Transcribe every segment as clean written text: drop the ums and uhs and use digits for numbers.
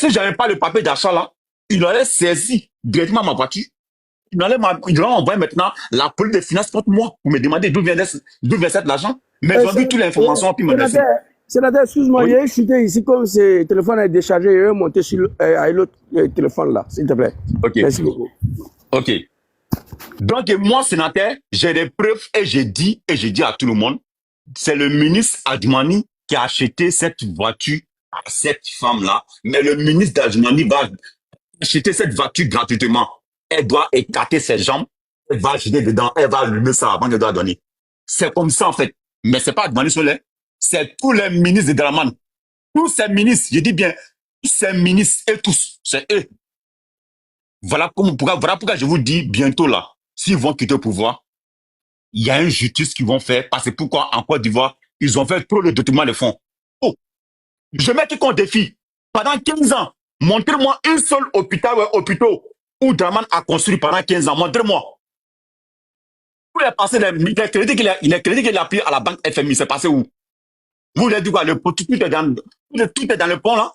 si j'avais pas le papier d'achat là, il aurait saisi directement ma voiture. Il aurait envoyé maintenant la police des finances contre moi pour me demander d'où vient cet argent. Mais ils ont vu toutes les informations puis me laisser. Sénateur, excuse-moi, Oui. il y a une chute ici, comme ce téléphone est déchargé, il est monté sur l'autre téléphone là, s'il te plaît. Ok. Merci beaucoup. Ok. Donc, moi, sénateur, j'ai des preuves et j'ai dit à tout le monde, c'est le ministre Adjumani qui a acheté cette voiture à cette femme-là. Mais le ministre d'Adjumani va acheter cette voiture gratuitement. Elle doit écarter ses jambes, elle va acheter dedans, elle va allumer ça avant qu'elle doit donner. C'est comme ça, en fait. Mais c'est pas Adjumani Soleil, c'est tous les ministres de Draman. Tous ces ministres, je dis bien, tous ces ministres et tous, c'est eux. Voilà pourquoi je vous dis bientôt là, s'ils vont quitter le pouvoir, il y a une justice qu'ils vont faire, parce que pourquoi en Côte d'Ivoire, ils ont fait trop le document de fonds. Oh, je mets tout en défi. Pendant 15 ans, montrez-moi un seul hôpital où Draman a construit pendant 15 ans. Montrez-moi. Où il est passé les crédits qu'il a pris à la banque FMI, c'est passé où? Vous voulez dire quoi? Tout est dans le pont là.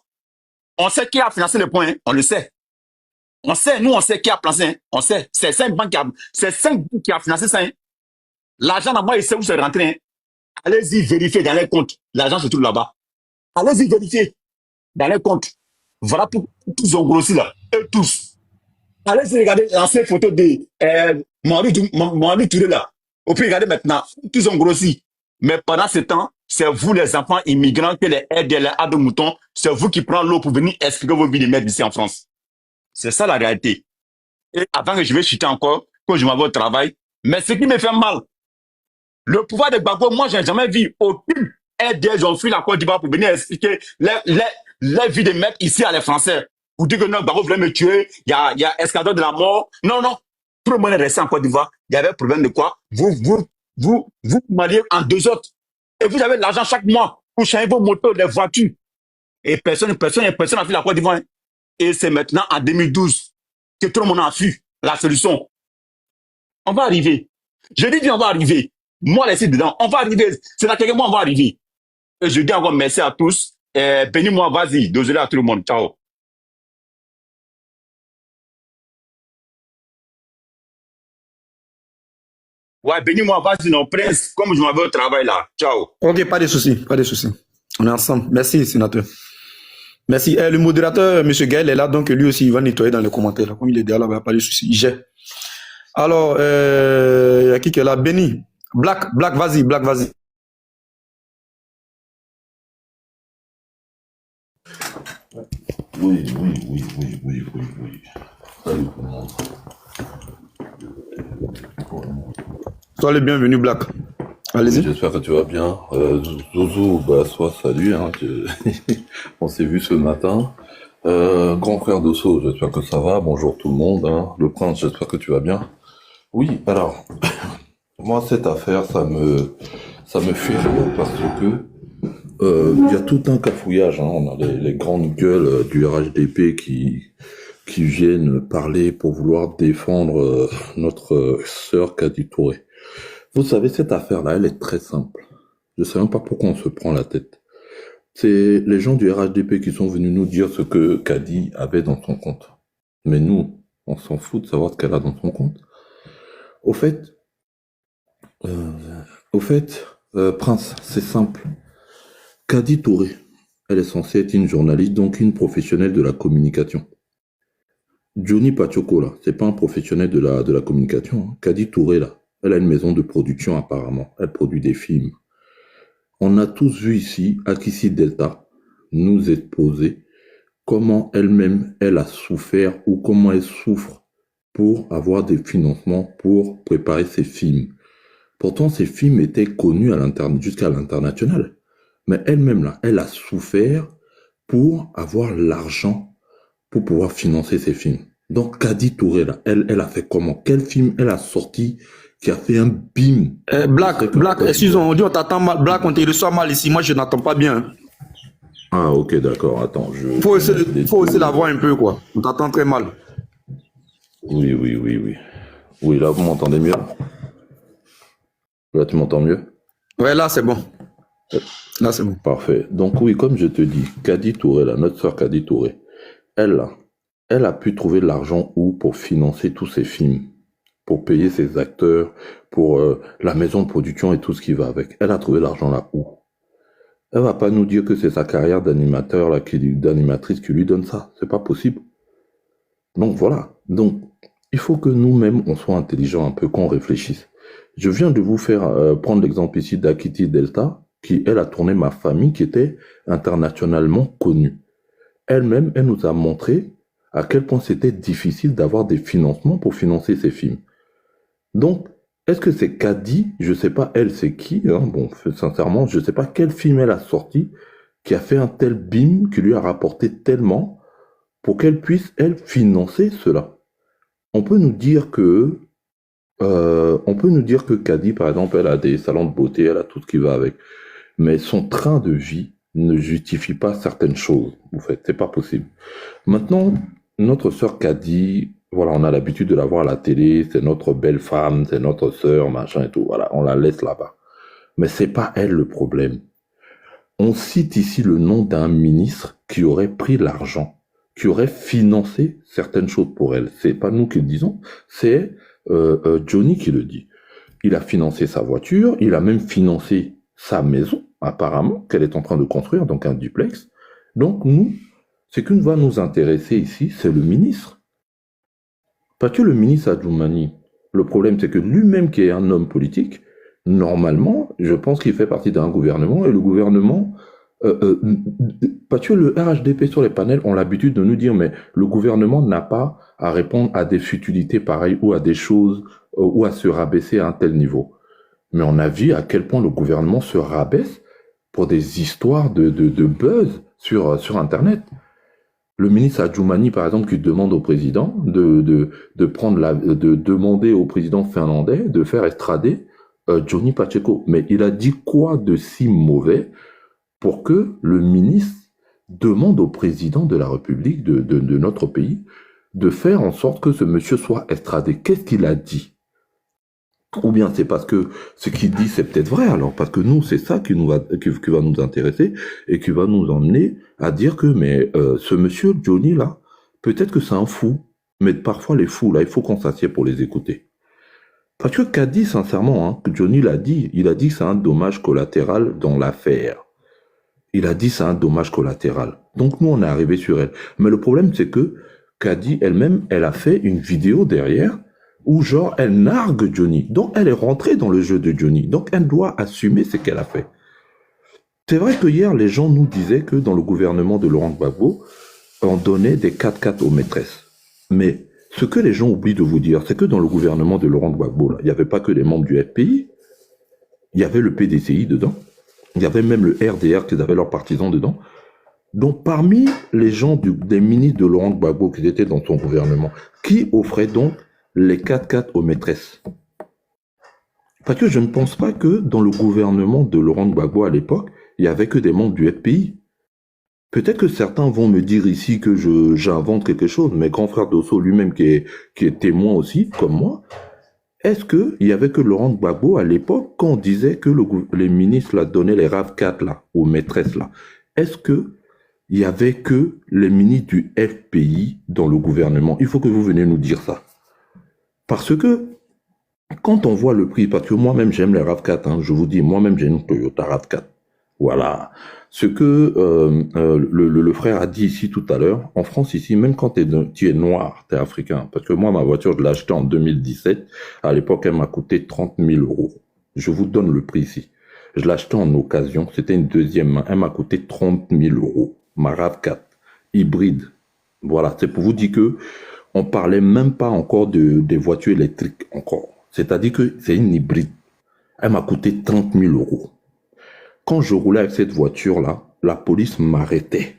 On sait qui a financé le pont, hein? On le sait. On sait qui a placé, hein? On sait. C'est 5 banques qui a financé ça. Hein? L'argent, moi, il sait où c'est rentré. Hein? Allez-y vérifier dans les comptes. L'argent se trouve là-bas. Allez-y vérifier dans les comptes. Voilà pour tous ont grossi là. Eux tous. Allez-y regarder l'ancienne photo de Mohamed Touré là. Au pire, regardez maintenant. Tous ont grossi. Mais pendant ce temps, c'est vous les enfants immigrants que les aides et les aides de moutons, c'est vous qui prenez l'eau pour venir expliquer vos vies de merde ici en France. C'est ça la réalité. Et avant que je vais chuter encore, que je m'en vais au travail, mais ce qui me fait mal, le pouvoir de Gbagbo, moi, j'ai jamais vu aucune aide des gens fui la Côte d'Ivoire pour venir expliquer les vies de mecs ici à les Français. Vous dites que non, Gbagbo voulait me tuer, il y a escadron de la mort. Non, non. Tout le monde est resté en Côte d'Ivoire. Il y avait problème de quoi? Vous mariez en 2 autres. Et vous avez de l'argent chaque mois pour changer vos motos, les voitures. Et personne n'a fait la Côte d'Ivoire. Hein. Et c'est maintenant, en 2012, que tout le monde a fui la solution. On va arriver. Je dis, on va arriver. Moi, laissez dedans. On va arriver. C'est dans quelques mois, on va arriver. Et je dis encore merci à tous. Bénis-moi, vas-y. Désolé à tout le monde. Ciao. Ouais, bénis-moi, vas-y, non, prince. Comme je m'avais au travail là. Ciao. Ok, pas de souci, pas de souci. On est ensemble. Merci, sénateur. Merci. Le modérateur, M. Gaël, est là, donc lui aussi, il va nettoyer dans les commentaires. Là. Comme il est derrière là, il n'y a pas de souci. J'ai. Alors, il y a qui est là? Béni. Black, vas-y, Black, vas-y. Oui. Salut tout le monde. Sois le bienvenu, Black. Allez-y. Oui, j'espère que tu vas bien. Zozo, bah, salut. Hein, on s'est vu ce matin. Grand frère d'Osso, j'espère que ça va. Bonjour tout le monde. Hein. Le prince, j'espère que tu vas bien. Oui, alors, moi, cette affaire, ça me fait rire parce que il y a tout un cafouillage. Hein. On a les grandes gueules du RHDP qui viennent parler pour vouloir défendre notre sœur Kadi Touré. Vous savez, cette affaire-là, elle est très simple. Je sais même pas pourquoi on se prend la tête. C'est les gens du RHDP qui sont venus nous dire ce que Kadi avait dans son compte. Mais nous, on s'en fout de savoir ce qu'elle a dans son compte. Au fait, Prince, c'est simple. Kadi Touré, elle est censée être une journaliste, donc une professionnelle de la communication. Johnny Pachoko, là, c'est pas un professionnel de la communication. Hein. Kadi Touré, là, elle a une maison de production apparemment. Elle produit des films. On a tous vu ici, Akissi Delta, nous exposer comment elle-même, elle a souffert ou comment elle souffre pour avoir des financements pour préparer ses films. Pourtant, ces films étaient connus jusqu'à l'international. Mais elle-même, là, elle a souffert pour avoir l'argent pour pouvoir financer ses films. Donc, Kadi Touré, là, elle a fait comment? Quel film elle a sorti qui a fait un bim? Black, excuse-moi, on dit on t'attend mal. Black, on te reçoit mal ici. Moi, je n'entends pas bien. Ah, ok, d'accord. Attends, faut aussi la voir un peu, quoi. On t'entend très mal. Oui. Oui, là, vous m'entendez mieux? Là, tu m'entends mieux? Ouais, là, c'est bon. Là, c'est bon. Parfait. Donc, oui, comme je te dis, Kadi Touré, là, notre sœur Kadi Touré, elle, là, elle a pu trouver de l'argent où pour financer tous ses films, pour payer ses acteurs, pour la maison de production et tout ce qui va avec. Elle a trouvé l'argent là où? Elle va pas nous dire que c'est sa carrière d'animateur, là, d'animatrice qui lui donne ça. C'est pas possible. Donc voilà. Donc, il faut que nous-mêmes, on soit intelligents un peu, qu'on réfléchisse. Je viens de vous faire prendre l'exemple ici d'Akiti Delta, qui, elle, a tourné Ma Famille, qui était internationalement connue. Elle-même, elle nous a montré à quel point c'était difficile d'avoir des financements pour financer ses films. Donc, est-ce que c'est Kadi? Je sais pas, elle, c'est qui, hein? Bon, sincèrement, je sais pas quel film elle a sorti qui a fait un tel bim, qui lui a rapporté tellement pour qu'elle puisse, elle, financer cela. On peut nous dire que Kadi, par exemple, elle a des salons de beauté, elle a tout ce qui va avec. Mais son train de vie ne justifie pas certaines choses. En fait, c'est pas possible. Maintenant, notre sœur Kadi, voilà, on a l'habitude de la voir à la télé, c'est notre belle femme, c'est notre sœur, machin et tout. Voilà, on la laisse là-bas. Mais c'est pas elle le problème. On cite ici le nom d'un ministre qui aurait pris l'argent, qui aurait financé certaines choses pour elle. C'est pas nous qui le disons, c'est Johnny qui le dit. Il a financé sa voiture, il a même financé sa maison, apparemment, qu'elle est en train de construire, donc un duplex. Donc nous, ce qui va nous intéresser ici, c'est le ministre. Parce que le ministre Adjoumani, le problème c'est que lui-même qui est un homme politique, normalement, je pense qu'il fait partie d'un gouvernement, et le gouvernement, parce que le RHDP sur les panels ont l'habitude de nous dire, mais le gouvernement n'a pas à répondre à des futilités pareilles, ou à des choses, ou à se rabaisser à un tel niveau. Mais on a vu à quel point le gouvernement se rabaisse pour des histoires de buzz sur Internet. Le ministre Adjoumani, par exemple, qui demande au président de demander au président finlandais de faire extrader Johnny Pacheco. Mais il a dit quoi de si mauvais pour que le ministre demande au président de la République de notre pays de faire en sorte que ce monsieur soit extradé? Qu'est-ce qu'il a dit? Ou bien c'est parce que ce qu'il dit c'est peut-être vrai alors, parce que nous c'est ça qui va nous intéresser et qui va nous emmener à dire que ce monsieur Johnny là, peut-être que c'est un fou, mais parfois les fous là, il faut qu'on s'assied pour les écouter. Parce que qu'a dit sincèrement, hein, que Johnny l'a dit, il a dit que c'est un dommage collatéral dans l'affaire. Il a dit c'est un dommage collatéral. Donc nous on est arrivé sur elle. Mais le problème c'est que Kadi elle-même, elle a fait une vidéo derrière où genre elle nargue Johnny. Donc elle est rentrée dans le jeu de Johnny. Donc elle doit assumer ce qu'elle a fait. C'est vrai que hier les gens nous disaient que dans le gouvernement de Laurent Gbagbo, on donnait des 4x4 aux maîtresses. Mais ce que les gens oublient de vous dire, c'est que dans le gouvernement de Laurent Gbagbo, là, il n'y avait pas que les membres du FPI, il y avait le PDCI dedans, il y avait même le RDR qui avaient leurs partisans dedans. Donc parmi les gens des ministres de Laurent Gbagbo qui étaient dans son gouvernement, qui offrait donc les 4x4 aux maîtresses? Parce que je ne pense pas que dans le gouvernement de Laurent Gbagbo à l'époque, il n'y avait que des membres du FPI. Peut-être que certains vont me dire ici que j'invente quelque chose, mais grand frère Dosso lui-même qui est témoin aussi, comme moi, est-ce qu'il y avait que Laurent Gbagbo à l'époque, quand on disait que les ministres là, donnaient les RAV4 là, aux maîtresses là, est-ce que il y avait que les ministres du FPI dans le gouvernement? Il faut que vous veniez nous dire ça. Parce que, quand on voit le prix, parce que moi-même j'aime les RAV4, hein, je vous dis, moi-même j'ai une Toyota RAV4. Voilà. Ce que le frère a dit ici tout à l'heure, en France ici, même quand tu es noir, tu es africain, parce que moi ma voiture je l'ai achetée en 2017, à l'époque elle m'a coûté 30 000 €. Je vous donne le prix ici. Je l'ai achetée en occasion, c'était une deuxième main, elle m'a coûté 30 000 €. Ma RAV4, hybride. Voilà, c'est pour vous dire que on parlait même pas encore des voitures électriques encore. C'est-à-dire que c'est une hybride. Elle m'a coûté 30 000 €. Quand je roulais avec cette voiture-là, la police m'arrêtait.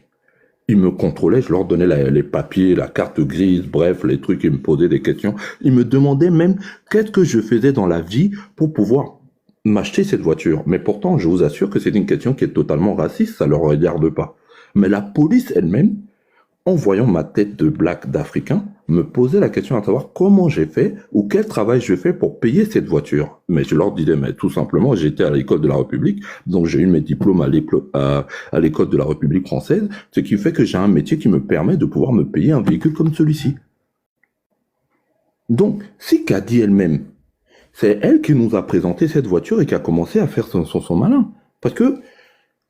Ils me contrôlaient, je leur donnais les papiers, la carte grise, bref, les trucs, ils me posaient des questions. Ils me demandaient même qu'est-ce que je faisais dans la vie pour pouvoir m'acheter cette voiture. Mais pourtant, je vous assure que c'est une question qui est totalement raciste, ça ne leur regarde pas. Mais la police elle-même, en voyant ma tête de black d'Africain, me posaient la question à savoir comment j'ai fait ou quel travail je fais pour payer cette voiture. Mais je leur disais, mais tout simplement, j'étais à l'école de la République, donc j'ai eu mes diplômes à l'école de la République française, ce qui fait que j'ai un métier qui me permet de pouvoir me payer un véhicule comme celui-ci. Donc, si Kadi elle-même, c'est elle qui nous a présenté cette voiture et qui a commencé à faire son malin. Parce que,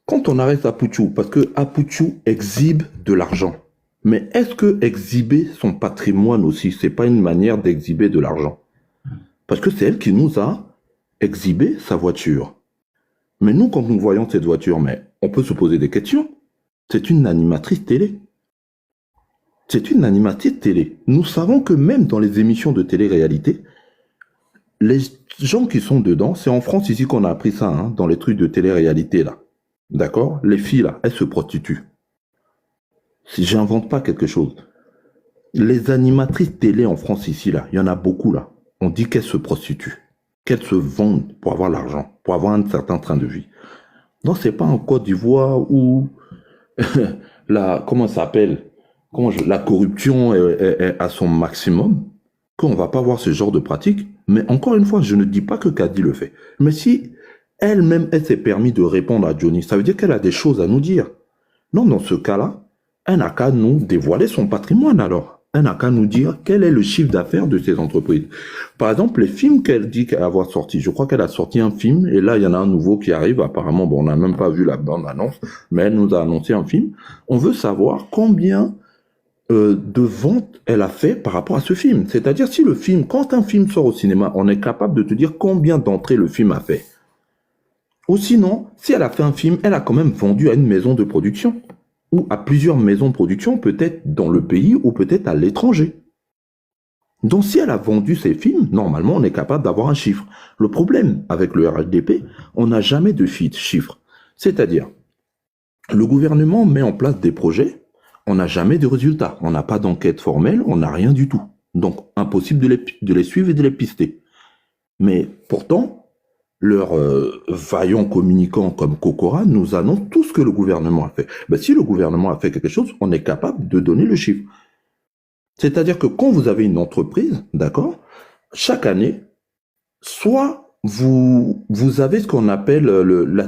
quand on arrête Apouchou, parce que Apouchou exhibe de l'argent. Mais est-ce que exhiber son patrimoine aussi, c'est pas une manière d'exhiber de l'argent? Parce que c'est elle qui nous a exhibé sa voiture. Mais nous, quand nous voyons cette voiture, mais on peut se poser des questions. C'est une animatrice télé. C'est une animatrice télé. Nous savons que même dans les émissions de télé-réalité, les gens qui sont dedans, c'est en France ici qu'on a appris ça, hein, dans les trucs de télé-réalité là. D'accord? Les filles là, elles se prostituent. Si j'invente pas quelque chose. Les animatrices télé en France ici là, il y en a beaucoup là. On dit qu'elles se prostituent, qu'elles se vendent pour avoir l'argent, pour avoir un certain train de vie. Non, c'est pas en Côte d'Ivoire où comment ça s'appelle? La corruption est à son maximum, qu'on va pas voir ce genre de pratique. Mais encore une fois, je ne dis pas que Kadi le fait. Mais si elle-même, elle s'est permis de répondre à Johnny, ça veut dire qu'elle a des choses à nous dire. Non, dans ce cas-là, elle n'a qu'à nous dévoiler son patrimoine alors. Elle n'a qu'à nous dire quel est le chiffre d'affaires de ces entreprises. Par exemple, les films qu'elle dit qu'elle va sorti, je crois qu'elle a sorti un film, et là, il y en a un nouveau qui arrive, apparemment, bon, on n'a même pas vu la bande-annonce, mais elle nous a annoncé un film. On veut savoir combien de ventes elle a fait par rapport à ce film. C'est-à-dire, si le film, quand un film sort au cinéma, on est capable de te dire combien d'entrées le film a fait. Ou sinon, si elle a fait un film, elle a quand même vendu à une maison de production, ou à plusieurs maisons de production, peut-être dans le pays ou peut-être à l'étranger. Donc si elle a vendu ses films, normalement on est capable d'avoir un chiffre. Le problème avec le RLDP, on n'a jamais de chiffre. C'est-à-dire, le gouvernement met en place des projets, on n'a jamais de résultats, on n'a pas d'enquête formelle, on n'a rien du tout. Donc impossible de les suivre et de les pister. Mais pourtant, leurs vaillants communicants comme Kokora nous annoncent tout ce que le gouvernement a fait. Ben, si le gouvernement a fait quelque chose, on est capable de donner le chiffre. C'est-à-dire que quand vous avez une entreprise, d'accord, chaque année, soit vous avez ce qu'on appelle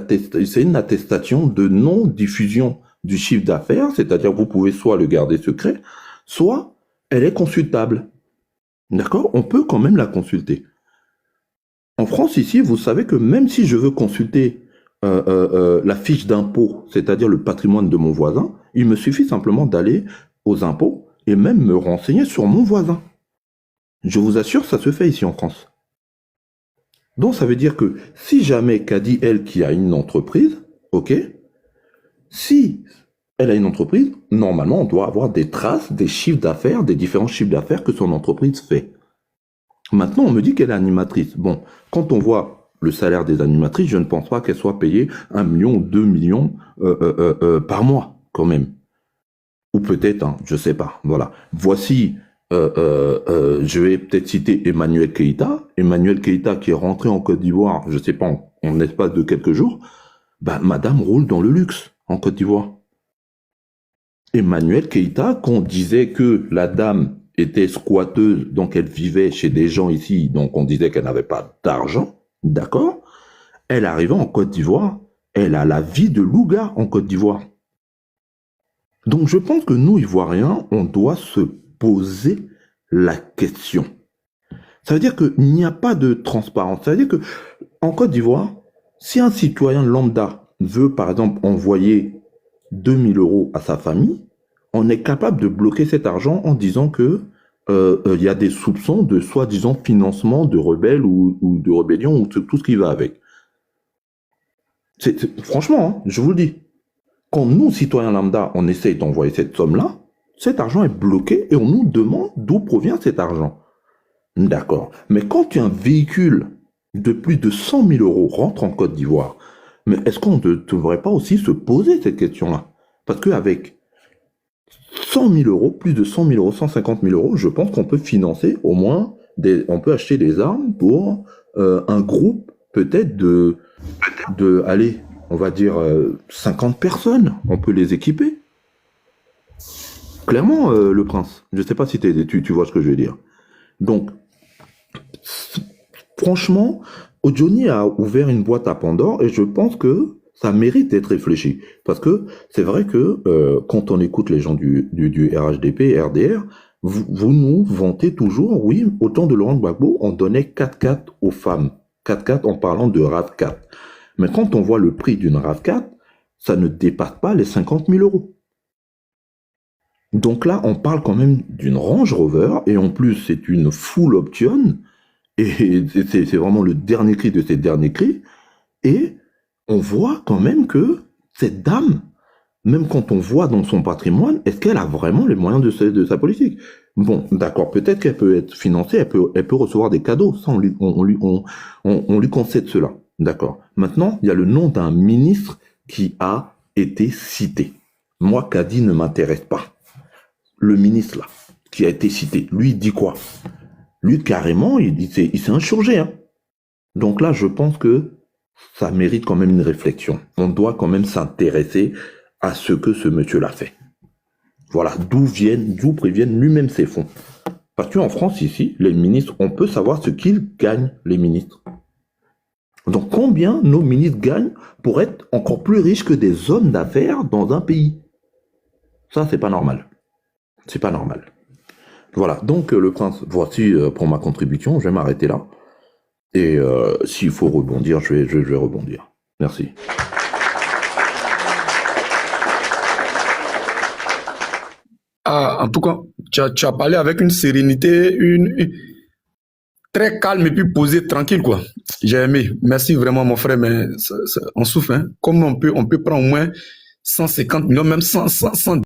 c'est une attestation de non-diffusion du chiffre d'affaires, c'est-à-dire que vous pouvez soit le garder secret, soit elle est consultable. D'accord? On peut quand même la consulter. En France, ici, vous savez que même si je veux consulter la fiche d'impôt, c'est-à-dire le patrimoine de mon voisin, il me suffit simplement d'aller aux impôts et même me renseigner sur mon voisin. Je vous assure, ça se fait ici en France. Donc, ça veut dire que si jamais Kadi, elle, qui a une entreprise, ok, si elle a une entreprise, normalement, on doit avoir des traces des chiffres d'affaires, des différents chiffres d'affaires que son entreprise fait. Maintenant, on me dit qu'elle est animatrice. Bon, quand on voit le salaire des animatrices, je ne pense pas qu'elle soit payée 1 million ou 2 millions par mois, quand même. Ou peut-être, hein, je sais pas. Voilà. Voici, je vais peut-être citer Emmanuel Keïta. Emmanuel Keïta qui est rentré en Côte d'Ivoire, je sais pas, en espace de quelques jours. Ben, madame roule dans le luxe en Côte d'Ivoire. Emmanuel Keïta, qu'on disait que la dame était squatteuse, donc elle vivait chez des gens ici, donc on disait qu'elle n'avait pas d'argent, d'accord? Elle arrivait en Côte d'Ivoire, elle a la vie de louga en Côte d'Ivoire. Donc je pense que nous, Ivoiriens, on doit se poser la question. Ça veut dire qu'il n'y a pas de transparence. Ça veut dire que en Côte d'Ivoire, si un citoyen lambda veut, par exemple, envoyer 2000 € à sa famille, on est capable de bloquer cet argent en disant que y a des soupçons de soi-disant financement de rebelles ou de rébellion ou tout ce qui va avec. Franchement, hein, je vous le dis. Quand nous, citoyens lambda, on essaye d'envoyer cette somme-là, cet argent est bloqué et on nous demande d'où provient cet argent. D'accord. Mais quand un véhicule de plus de 100 000 € rentre en Côte d'Ivoire, mais est-ce qu'on ne devrait pas aussi se poser cette question-là? Parce qu'avec 100 000 €, plus de 100 000 €, 150 000 €, je pense qu'on peut financer au moins, on peut acheter des armes pour un groupe peut-être allez, on va dire 50 personnes, on peut les équiper. Clairement, le prince. Je ne sais pas si tu vois ce que je veux dire. Donc, franchement, Johnny a ouvert une boîte à Pandore et je pense que ça mérite d'être réfléchi. Parce que c'est vrai que quand on écoute les gens du RHDP, RDR, vous nous vantez toujours, oui, au temps de Laurent Gbagbo, on donnait 4x4 aux femmes. 4x4 en parlant de RAV4. Mais quand on voit le prix d'une RAV4, ça ne dépasse pas les 50 000 euros. Donc là, on parle quand même d'une Range Rover, et en plus, c'est une full option, et c'est vraiment le dernier cri de ces derniers cris, et on voit quand même que cette dame, même quand on voit dans son patrimoine, est-ce qu'elle a vraiment les moyens de sa politique? Bon, d'accord, peut-être qu'elle peut être financée, elle peut recevoir des cadeaux, ça on lui concède cela, d'accord. Maintenant, il y a le nom d'un ministre qui a été cité. Moi, Kadi ne m'intéresse pas. Le ministre là, qui a été cité, lui il dit quoi? Lui carrément, il s'est insurgé. Hein. Donc là, je pense que ça mérite quand même une réflexion. On doit quand même s'intéresser à ce que ce monsieur-là fait. Voilà, d'où préviennent lui-même ses fonds. Parce qu'en France, ici, les ministres, on peut savoir ce qu'ils gagnent, les ministres. Donc combien nos ministres gagnent pour être encore plus riches que des hommes d'affaires dans un pays? Ça, c'est pas normal. C'est pas normal. Voilà, donc le prince, voici pour ma contribution, je vais m'arrêter là. Et s'il faut rebondir, je vais rebondir. Merci. Ah, en tout cas, tu as parlé avec une sérénité, très calme et puis posée, tranquille, quoi. J'ai aimé. Merci vraiment, mon frère, mais on souffre, hein. Comment on peut prendre au moins 150 millions, même 100